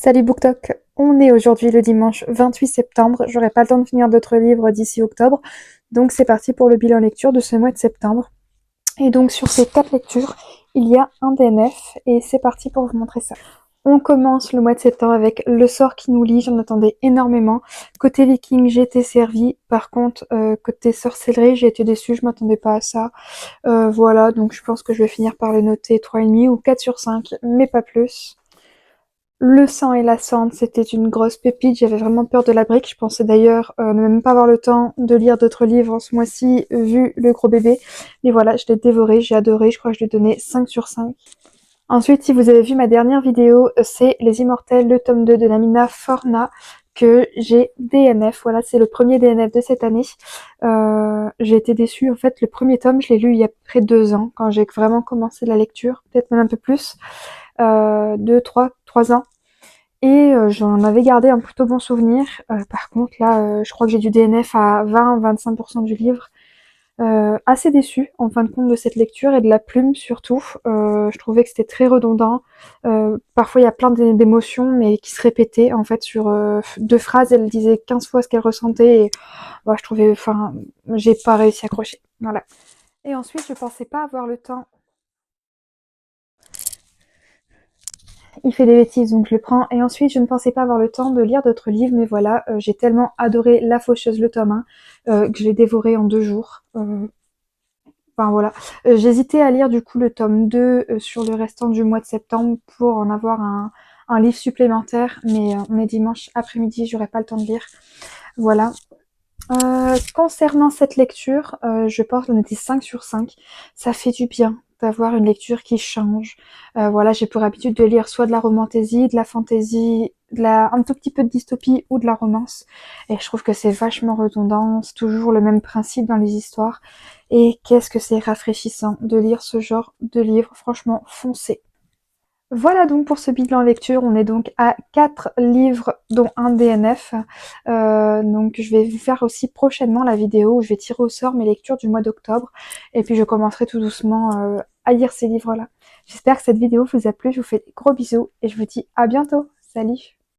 Salut BookTok, on est aujourd'hui le dimanche 28 septembre, j'aurai pas le temps de finir d'autres livres d'ici octobre, donc c'est parti pour le bilan lecture de ce mois de septembre. Et donc sur ces 4 lectures, il y a un DNF et c'est parti pour vous montrer ça. On commence le mois de septembre avec Le sort qui nous lie, j'en attendais énormément. Côté Viking, j'ai été servie, par contre côté sorcellerie, j'ai été déçue, je m'attendais pas à ça. Voilà, donc je pense que je vais finir par le noter 3,5 ou 4 sur 5, mais pas plus. Le sang et la cendre, c'était une grosse pépite, j'avais vraiment peur de la brique. Je pensais d'ailleurs ne même pas avoir le temps de lire d'autres livres ce mois-ci, vu le gros bébé. Mais voilà, je l'ai dévoré, j'ai adoré, je crois que je lui ai donné 5 sur 5. Ensuite, si vous avez vu ma dernière vidéo, c'est Les Immortels, le tome 2 de Namina Forna, que j'ai DNF. Voilà, c'est le premier DNF de cette année. J'ai été déçue. En fait, le premier tome, je l'ai lu il y a près de 2 ans, quand j'ai vraiment commencé la lecture, peut-être même un peu plus. 3 ans. Et j'en avais gardé un plutôt bon souvenir. Par contre, là, je crois que j'ai du DNF à 20-25% du livre. Assez déçue, en fin de compte, de cette lecture et de la plume surtout. Je trouvais que c'était très redondant. Parfois, il y a plein d'émotions, mais qui se répétaient. En fait, sur 2 phrases, elle disait 15 fois ce qu'elle ressentait. Et je trouvais, enfin, j'ai pas réussi à accrocher. Voilà. Et ensuite, je pensais pas avoir le temps. Il fait des bêtises, donc je le prends. Et ensuite, je ne pensais pas avoir le temps de lire d'autres livres, mais voilà, j'ai tellement adoré La Faucheuse, le tome 1, que je l'ai dévoré en 2 jours. Enfin voilà. J'hésitais à lire du coup le tome 2 sur le restant du mois de septembre pour en avoir un livre supplémentaire, mais on est dimanche après-midi, j'aurai pas le temps de lire. Voilà. Concernant cette lecture, je porte le noter 5 sur 5. Ça fait du bien d'avoir une lecture qui change. Voilà, j'ai pour habitude de lire soit de la romantasy, de la fantasy, un tout petit peu de dystopie ou de la romance. Et je trouve que c'est vachement redondant, c'est toujours le même principe dans les histoires. Et qu'est-ce que c'est rafraîchissant de lire ce genre de livre, franchement, foncez. Voilà donc pour ce bilan lecture, on est donc à 4 livres dont un DNF. Donc je vais vous faire aussi prochainement la vidéo où je vais tirer au sort mes lectures du mois d'octobre. Et puis je commencerai tout doucement à lire ces livres-là. J'espère que cette vidéo vous a plu, je vous fais des gros bisous et je vous dis à bientôt. Salut!